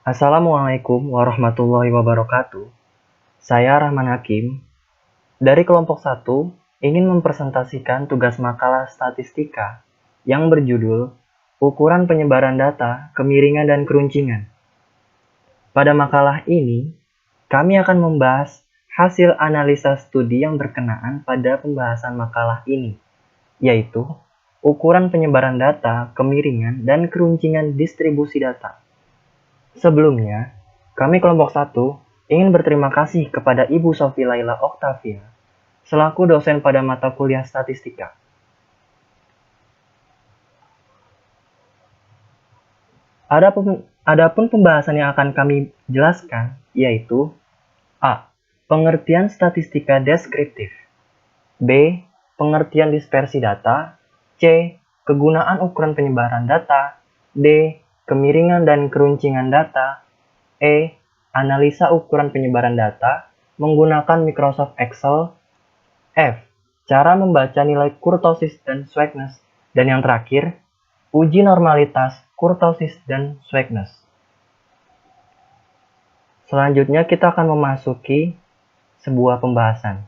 Assalamualaikum warahmatullahi wabarakatuh. Saya Rahman Hakim dari kelompok 1 ingin mempresentasikan tugas makalah statistika yang berjudul Ukuran Penyebaran Data, Kemiringan dan Keruncingan. Pada makalah ini, kami akan membahas hasil analisa studi yang berkenaan pada pembahasan makalah ini, yaitu ukuran penyebaran data, kemiringan, dan keruncingan distribusi data. Sebelumnya, kami kelompok 1 ingin berterima kasih kepada Ibu Sofi Laila Oktavia selaku dosen pada mata kuliah statistika. Adapun pembahasan yang akan kami jelaskan yaitu A. Pengertian statistika deskriptif, B. Pengertian dispersi data, C. Kegunaan ukuran penyebaran data, D. Kemiringan dan keruncingan data, E. Analisa ukuran penyebaran data menggunakan Microsoft Excel, F. Cara membaca nilai kurtosis dan sweetness, dan yang terakhir, uji normalitas kurtosis dan sweetness. Selanjutnya kita akan memasuki sebuah pembahasan.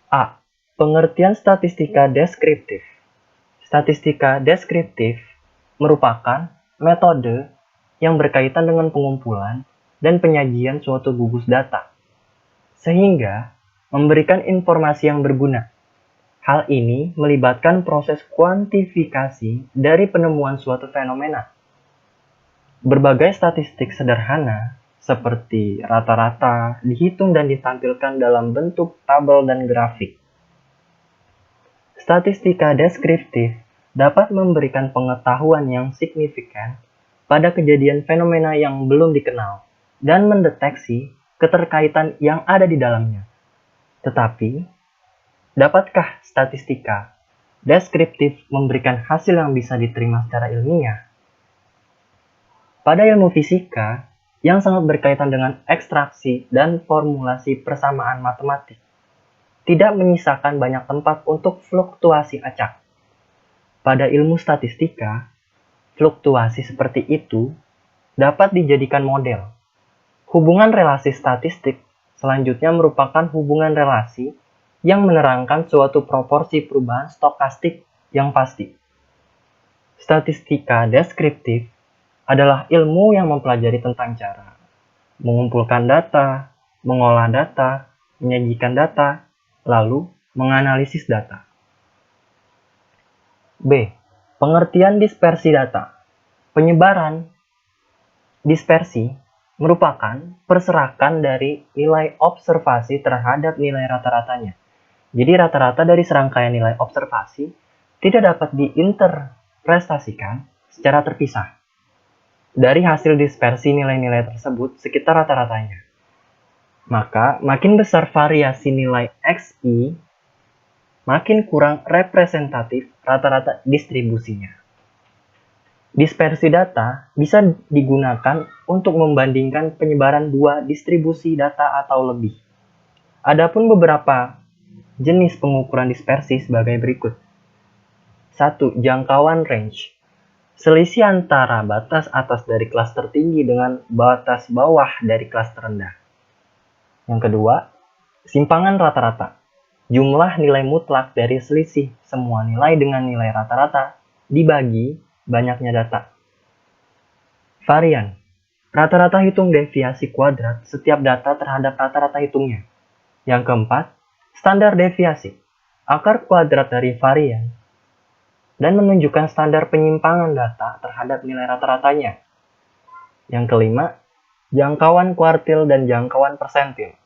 A. Pengertian statistika deskriptif. Statistika deskriptif merupakan metode yang berkaitan dengan pengumpulan dan penyajian suatu gugus data, sehingga memberikan informasi yang berguna. Hal ini melibatkan proses kuantifikasi dari penemuan suatu fenomena. Berbagai statistik sederhana, seperti rata-rata, dihitung dan ditampilkan dalam bentuk tabel dan grafik. Statistika deskriptif dapat memberikan pengetahuan yang signifikan pada kejadian fenomena yang belum dikenal dan mendeteksi keterkaitan yang ada di dalamnya. Tetapi, dapatkah statistika deskriptif memberikan hasil yang bisa diterima secara ilmiah? Pada ilmu fisika, yang sangat berkaitan dengan ekstraksi dan formulasi persamaan matematik, tidak menyisakan banyak tempat untuk fluktuasi acak. Pada ilmu statistika, fluktuasi seperti itu dapat dijadikan model. Hubungan relasi statistik selanjutnya merupakan hubungan relasi yang menerangkan suatu proporsi perubahan stokastik yang pasti. Statistika deskriptif adalah ilmu yang mempelajari tentang cara mengumpulkan data, mengolah data, menyajikan data, lalu menganalisis data. B. Pengertian dispersi data. Penyebaran dispersi merupakan perserakan dari nilai observasi terhadap nilai rata-ratanya. Jadi rata-rata dari serangkaian nilai observasi tidak dapat diinterpretasikan secara terpisah dari hasil dispersi nilai-nilai tersebut sekitar rata-ratanya. Maka, makin besar variasi nilai XI, makin kurang representatif rata-rata distribusinya. Dispersi data bisa digunakan untuk membandingkan penyebaran dua distribusi data atau lebih. Adapun beberapa jenis pengukuran dispersi sebagai berikut. 1. Jangkauan range. Selisih antara batas atas dari kelas tertinggi dengan batas bawah dari kelas terendah. Yang kedua, simpangan rata-rata. Jumlah nilai mutlak dari selisih semua nilai dengan nilai rata-rata dibagi banyaknya data. Varian. Rata-rata hitung deviasi kuadrat setiap data terhadap rata-rata hitungnya. Yang keempat, standar deviasi. Akar kuadrat dari varian dan menunjukkan standar penyimpangan data terhadap nilai rata-ratanya. Yang kelima, jangkauan kuartil dan jangkauan persentil.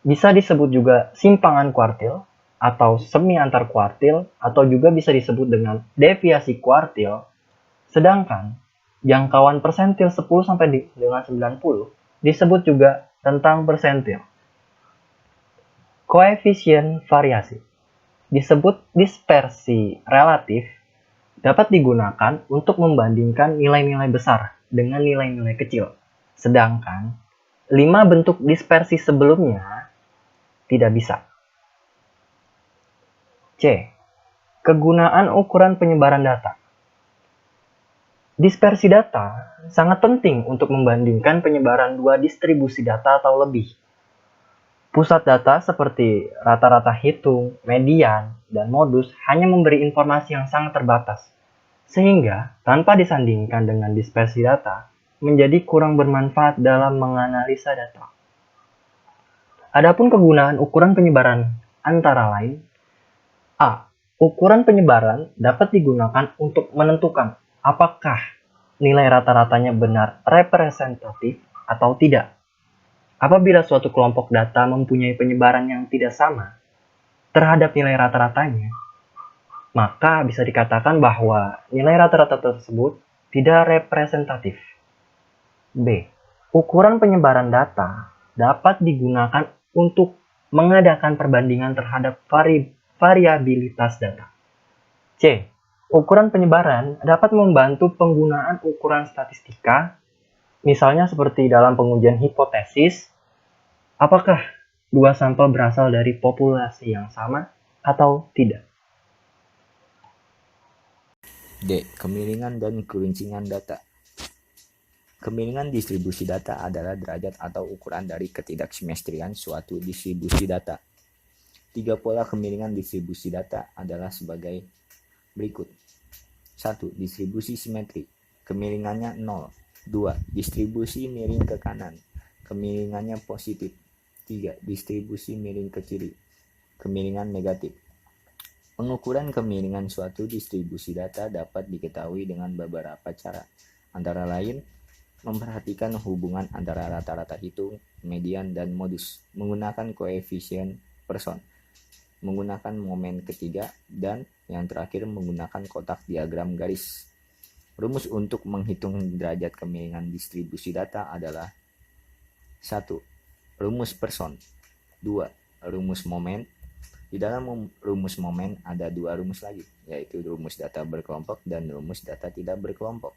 Bisa disebut juga simpangan kuartil atau semi antar kuartil atau juga bisa disebut dengan deviasi kuartil. Sedangkan jangkauan persentil 10 sampai dengan 90 disebut juga tentang persentil. Koefisien variasi disebut dispersi relatif, dapat digunakan untuk membandingkan nilai-nilai besar dengan nilai-nilai kecil. Sedangkan 5 bentuk dispersi sebelumnya tidak bisa. C. Kegunaan ukuran penyebaran data. Dispersi data sangat penting untuk membandingkan penyebaran dua distribusi data atau lebih. Pusat data seperti rata-rata hitung, median, dan modus hanya memberi informasi yang sangat terbatas, sehingga tanpa disandingkan dengan dispersi data, menjadi kurang bermanfaat dalam menganalisa data. Adapun kegunaan ukuran penyebaran antara lain, A. Ukuran penyebaran dapat digunakan untuk menentukan apakah nilai rata-ratanya benar representatif atau tidak. Apabila suatu kelompok data mempunyai penyebaran yang tidak sama terhadap nilai rata-ratanya, maka bisa dikatakan bahwa nilai rata-rata tersebut tidak representatif. B. Ukuran penyebaran data dapat digunakan untuk mengadakan perbandingan terhadap variabilitas data. C. Ukuran penyebaran dapat membantu penggunaan ukuran statistika, misalnya seperti dalam pengujian hipotesis, apakah dua sampel berasal dari populasi yang sama atau tidak. D. Kemiringan dan keruncingan data. Kemiringan distribusi data adalah derajat atau ukuran dari ketidaksimetrian suatu distribusi data. Tiga pola kemiringan distribusi data adalah sebagai berikut. 1. Distribusi simetri. Kemiringannya 0. 2. Distribusi miring ke kanan. Kemiringannya positif. 3. Distribusi miring ke kiri. Kemiringan negatif. Pengukuran kemiringan suatu distribusi data dapat diketahui dengan beberapa cara, antara lain memperhatikan hubungan antara rata-rata hitung, median, dan modus, menggunakan koefisien Poisson, menggunakan momen ketiga, dan yang terakhir menggunakan kotak diagram garis. Rumus untuk menghitung derajat kemiringan distribusi data adalah 1. Rumus Poisson. 2. Rumus momen. Di dalam rumus momen ada dua rumus lagi, yaitu rumus data berkelompok dan rumus data tidak berkelompok.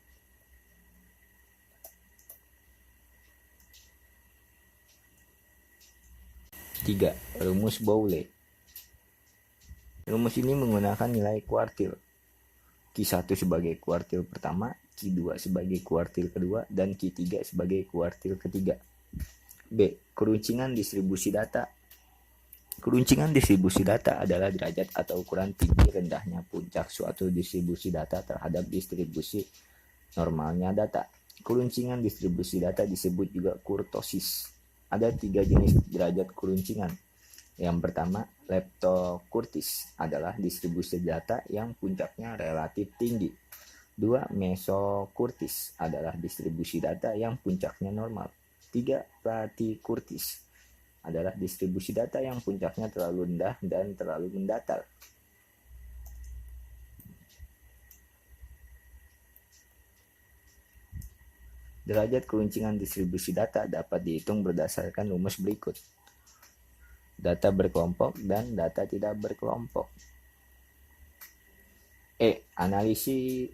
3. Rumus Boole. Rumus ini menggunakan nilai kuartil. Q1 sebagai kuartil pertama, Q2 sebagai kuartil kedua, dan Q3 sebagai kuartil ketiga. B. Keruncingan distribusi data. Keruncingan distribusi data adalah derajat atau ukuran tinggi rendahnya puncak suatu distribusi data terhadap distribusi normalnya data. Keruncingan distribusi data disebut juga kurtosis. Ada 3 jenis derajat keruncingan. Yang pertama, leptokurtis adalah distribusi data yang puncaknya relatif tinggi. 2. Mesokurtis adalah distribusi data yang puncaknya normal. 3. Platikurtis adalah distribusi data yang puncaknya terlalu rendah dan terlalu mendatar. Derajat keruncingan distribusi data dapat dihitung berdasarkan rumus berikut. Data berkelompok dan data tidak berkelompok. E. Analisis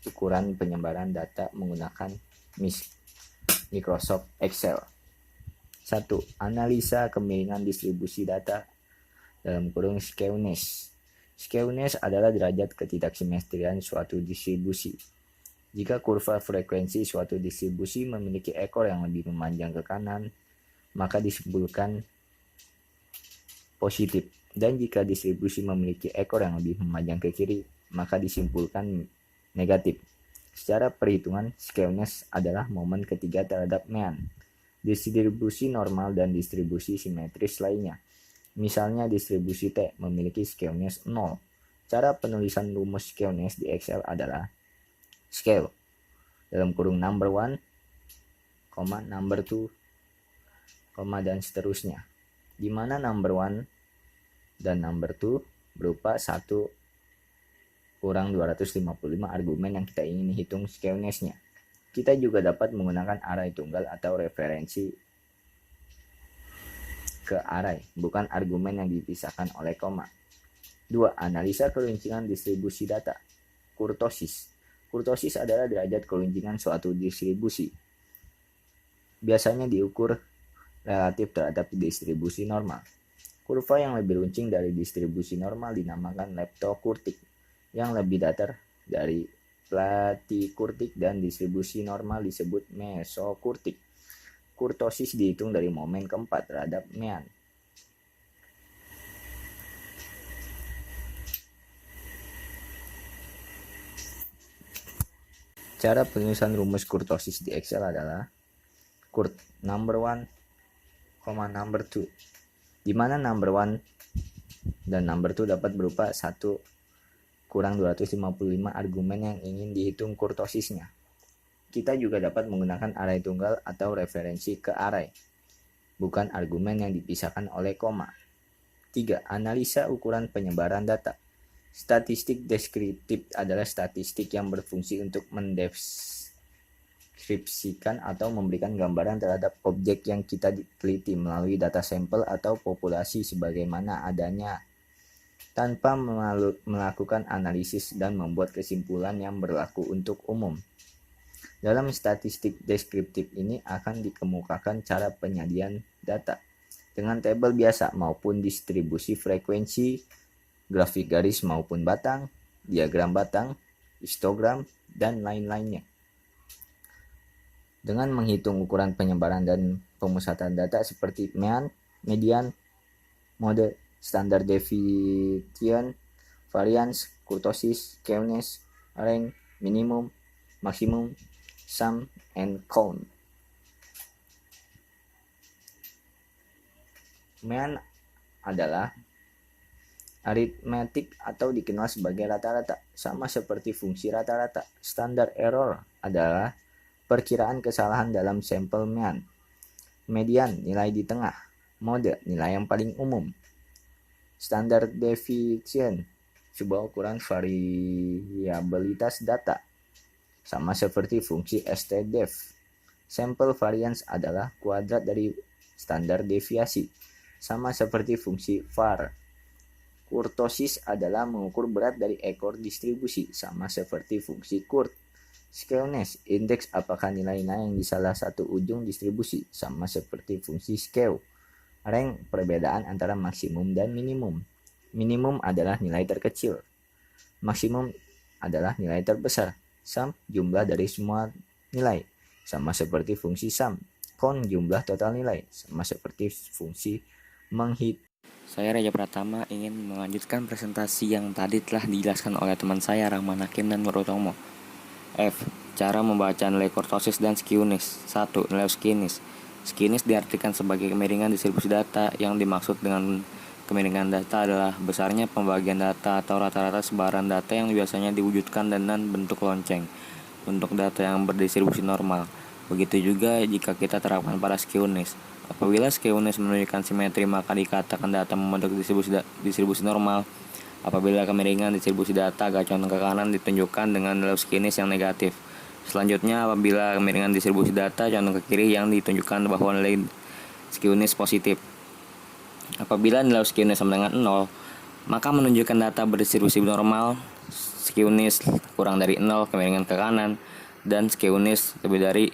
ukuran penyebaran data menggunakan Microsoft Excel. 1. Analisa kemiringan distribusi data dalam kurung skewness. Skewness adalah derajat ketidaksimetrian suatu distribusi. Jika kurva frekuensi suatu distribusi memiliki ekor yang lebih memanjang ke kanan, maka disimpulkan positif. Dan jika distribusi memiliki ekor yang lebih memanjang ke kiri, maka disimpulkan negatif. Secara perhitungan, skewness adalah momen ketiga terhadap mean, distribusi normal dan distribusi simetris lainnya. Misalnya distribusi T memiliki skewness 0. Cara penulisan rumus skewness di Excel adalah scale dalam kurung number 1, number 2, dan seterusnya, di mana number 1 dan number 2 berupa 1 kurang 255 argumen yang kita ingin hitung skewness-nya. Kita juga dapat menggunakan array tunggal atau referensi ke array, bukan argumen yang dipisahkan oleh koma. 2. Analisa keruncingan distribusi data. Kurtosis. Kurtosis adalah derajat keruncingan suatu distribusi. Biasanya diukur relatif terhadap distribusi normal. Kurva yang lebih runcing dari distribusi normal dinamakan leptokurtik, yang lebih datar dari platikurtik dan distribusi normal disebut mesokurtik. Kurtosis dihitung dari momen keempat terhadap mean. Cara penulisan rumus kurtosis di Excel adalah kurt number 1, number 2, di mana number 1 dan number 2 dapat berupa 1 kurang 255 argumen yang ingin dihitung kurtosisnya. Kita juga dapat menggunakan array tunggal atau referensi ke array, bukan argumen yang dipisahkan oleh koma. 3. Analisa ukuran penyebaran data. Statistik deskriptif adalah statistik yang berfungsi untuk mendeskripsikan atau memberikan gambaran terhadap objek yang kita teliti melalui data sampel atau populasi sebagaimana adanya, tanpa melakukan analisis dan membuat kesimpulan yang berlaku untuk umum. Dalam statistik deskriptif ini akan dikemukakan cara penyajian data dengan tabel biasa maupun distribusi frekuensi, grafik garis maupun batang, diagram batang, histogram, dan lain-lainnya. Dengan menghitung ukuran penyebaran dan pemusatan data seperti mean, median, mode, standar deviation, variance, kurtosis, skewness, rank, minimum, maksimum, sum, and count. Mean adalah aritmetik atau dikenal sebagai rata-rata, sama seperti fungsi rata-rata. Standar error adalah perkiraan kesalahan dalam sampel mean. Median, nilai di tengah. Mode, nilai yang paling umum. Standard deviation, sebuah ukuran variabilitas data, sama seperti fungsi stdef. Sample variance adalah kuadrat dari standar deviasi, sama seperti fungsi var. Kurtosis adalah mengukur berat dari ekor distribusi, sama seperti fungsi kurt. Skewness, indeks apakah nilai-nilai yang di salah satu ujung distribusi, sama seperti fungsi skew. Rank, perbedaan antara maksimum dan minimum. Minimum adalah nilai terkecil. Maksimum adalah nilai terbesar. Sum, jumlah dari semua nilai, sama seperti fungsi sum. Count, jumlah total nilai, sama seperti fungsi menghitung. Saya Reja Pratama ingin melanjutkan presentasi yang tadi telah dijelaskan oleh teman saya Rahman Hakim dan Nur Utomo. F. Cara membaca nilai kurtosis dan skewness. 1. Nilai skewness. Skewness diartikan sebagai kemiringan distribusi data. Yang dimaksud dengan kemiringan data adalah besarnya pembagian data atau rata-rata sebaran data yang biasanya diwujudkan dengan bentuk lonceng untuk data yang berdistribusi normal. Begitu juga jika kita terapkan pada skewness. Apabila skewness menunjukkan simetri, maka dikatakan data membentuk distribusi normal. Apabila kemiringan distribusi data agak condong ke kanan, ditunjukkan dengan nilai skewness yang negatif. Selanjutnya, apabila kemiringan distribusi data condong ke kiri, yang ditunjukkan bahwa nilai skewness positif. Apabila nilai skewness sama dengan 0, maka menunjukkan data berdistribusi normal. Skewness kurang dari 0, kemiringan ke kanan, dan skewness lebih dari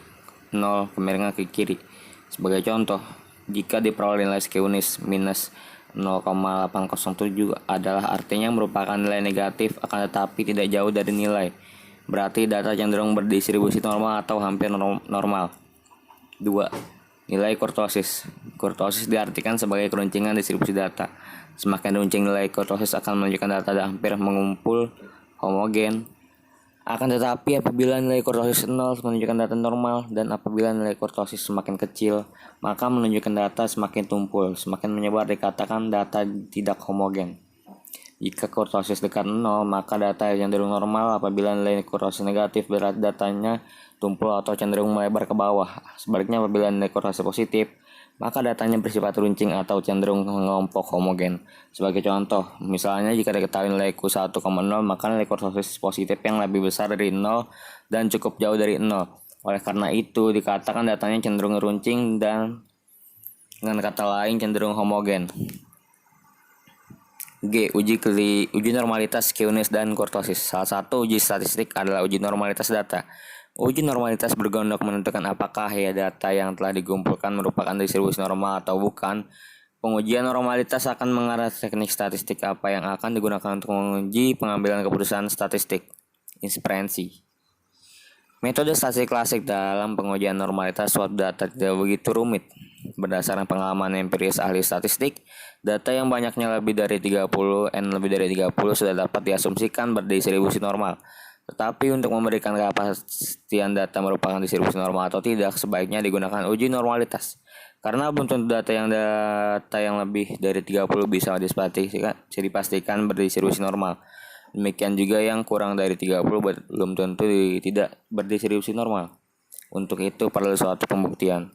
0, kemiringan ke kiri. Sebagai contoh, jika diperoleh nilai skewness minus 0,807 adalah artinya merupakan nilai negatif, akan tetapi tidak jauh dari nilai. Berarti data cenderung berdistribusi normal atau hampir normal. 2. Nilai kurtosis. Kurtosis diartikan sebagai keruncingan distribusi data. Semakin runcing nilai kurtosis akan menunjukkan data hampir mengumpul homogen. Akan tetapi apabila nilai kurtosis 0 menunjukkan data normal, dan apabila nilai kurtosis semakin kecil, maka menunjukkan data semakin tumpul, semakin menyebar, dikatakan data tidak homogen. Jika kurtosis dekat 0, maka data cenderung normal. Apabila nilai kurtosis negatif, berarti datanya tumpul atau cenderung melebar ke bawah. Sebaliknya, apabila nilai kurtosis positif, maka datanya bersifat runcing atau cenderung mengelompok homogen. Sebagai contoh, misalnya jika diketahui nilai Q 1,0, maka nilai kurtosis positif yang lebih besar dari 0 dan cukup jauh dari 0. Oleh karena itu, dikatakan datanya cenderung runcing dan dengan kata lain cenderung homogen. G. Uji normalitas skewness dan kurtosis. Salah satu uji statistik adalah uji normalitas data. Uji normalitas berguna menentukan apakah data yang telah dikumpulkan merupakan distribusi normal atau bukan. Pengujian normalitas akan mengarah teknik statistik apa yang akan digunakan untuk menguji pengambilan keputusan statistik. inferensi. Metode statistik klasik dalam pengujian normalitas suatu data tidak begitu rumit. Berdasarkan pengalaman empiris ahli statistik, data yang banyaknya lebih dari 30 lebih dari 30 sudah dapat diasumsikan berdistribusi normal. Tetapi untuk memberikan kepastian data merupakan distribusi normal atau tidak, sebaiknya digunakan uji normalitas. Karena belum tentu data yang lebih dari 30 bisa dipastikan berdistribusi normal. Demikian juga yang kurang dari 30 belum tentu tidak berdistribusi normal. Untuk itu perlu suatu pembuktian.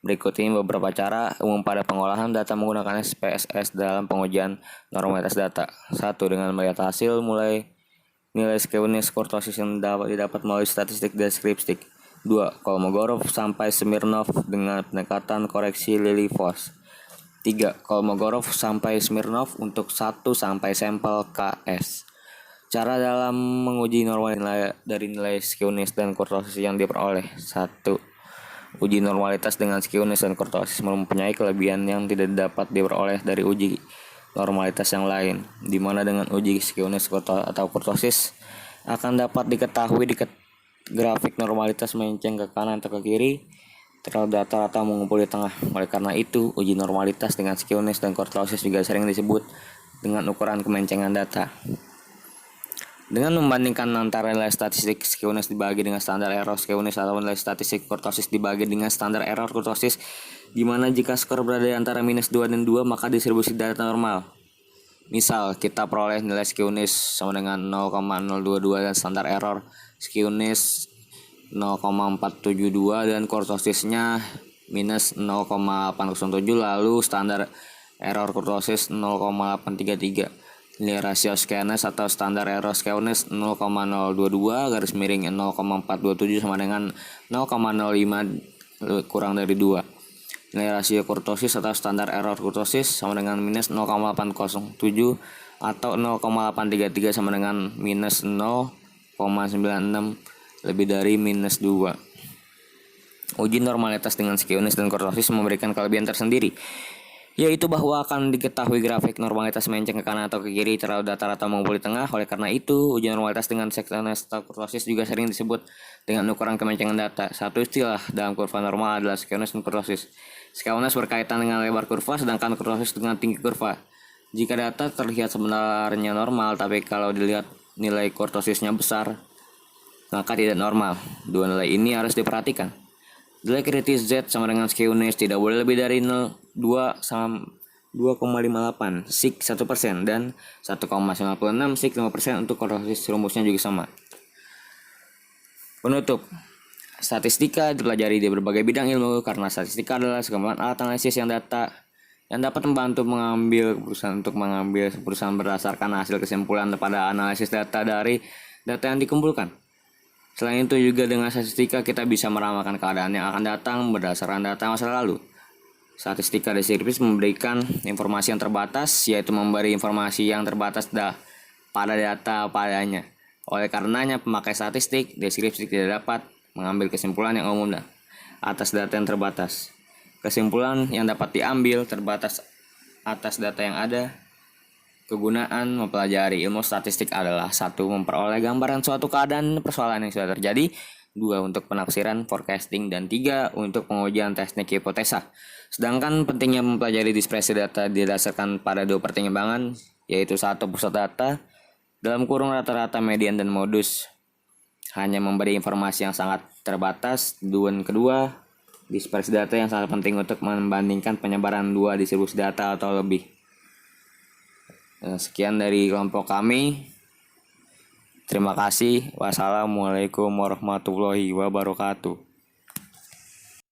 Berikut ini beberapa cara umum pada pengolahan data menggunakan SPSS dalam pengujian normalitas data. 1. Dengan melihat hasil mulai nilai skewness kurtosis yang didapat melalui statistik deskriptif. 2. Kolmogorov sampai Smirnov dengan pendekatan koreksi Lilliefors. 3. Kolmogorov sampai Smirnov untuk 1 sampai sampel KS. Cara dalam menguji normalitas dari nilai skewness dan kurtosis yang diperoleh. 1. Uji normalitas dengan skewness dan kurtosis mempunyai kelebihan yang tidak dapat diperoleh dari uji normalitas yang lain, di mana dengan uji skewness atau kurtosis akan dapat diketahui di grafik normalitas melenceng ke kanan atau ke kiri terlalu datar atau mengumpul di tengah. Oleh karena itu, uji normalitas dengan skewness dan kurtosis juga sering disebut dengan ukuran kemencengan data. Dengan membandingkan antara nilai statistik skewness dibagi dengan standar error skewness atau nilai statistik kurtosis dibagi dengan standar error kurtosis, di mana jika skor berada di antara -2 dan 2 maka distribusi data normal. Misal, kita peroleh nilai skewness sama dengan 0,022 dan standar error skewness 0,472 dan kurtosisnya -0,807, lalu standar error kurtosis 0,833. Nilai rasio skewness atau standar error skewness 0,022 garis miring 0,427 sama dengan 0,05 kurang dari 2. Nilai rasio kurtosis atau standar error kurtosis sama dengan -0,807 atau 0,833 sama dengan -0,96 lebih dari -2. Uji normalitas dengan skewness dan kurtosis memberikan kelebihan tersendiri, yaitu bahwa akan diketahui grafik normalitas melenceng ke kanan atau ke kiri terlalu datar atau mengumpul di tengah. Oleh karena itu, uji normalitas dengan skewness atau kurtosis juga sering disebut dengan ukuran kemencengan data. Satu istilah dalam kurva normal adalah skewness dan kurtosis. Skewness berkaitan dengan lebar kurva, sedangkan kurtosis dengan tinggi kurva. Jika data terlihat sebenarnya normal, tapi kalau dilihat nilai kurtosisnya besar, maka tidak normal. Dua nilai ini harus diperhatikan. Nilai kritis Z sama dengan skewness tidak boleh lebih dari 0,2 sama 2,58 sig 1% dan 1,96 sig 5%. Untuk kurtosis rumusnya juga sama. Penutup. Statistika dipelajari di berbagai bidang ilmu karena statistika adalah sekumpulan alat analisis yang dapat membantu mengambil keputusan berdasarkan hasil kesimpulan pada analisis data dari data yang dikumpulkan. Selain itu juga dengan statistika kita bisa meramalkan keadaan yang akan datang berdasarkan data masa lalu. Statistika deskriptif memberikan informasi yang terbatas, yaitu memberi informasi yang terbatas pada data padanya. Oleh karenanya pemakai statistik deskriptif tidak dapat mengambil kesimpulan yang umum atas data yang terbatas. Kesimpulan yang dapat diambil terbatas atas data yang ada. Kegunaan mempelajari ilmu statistik adalah 1. Memperoleh gambaran suatu keadaan persoalan yang sudah terjadi. 2. Untuk penafsiran, forecasting, dan 3. Untuk pengujian teknik hipotesa. Sedangkan pentingnya mempelajari dispersi data didasarkan pada 2 pertimbangan, yaitu 1. Pusat data dalam kurung rata-rata, median, dan modus hanya memberi informasi yang sangat terbatas. Dan kedua, dispersi data yang sangat penting untuk membandingkan penyebaran 2 distribusi data atau lebih. Sekian dari kelompok kami. Terima kasih. Wassalamualaikum warahmatullahi wabarakatuh.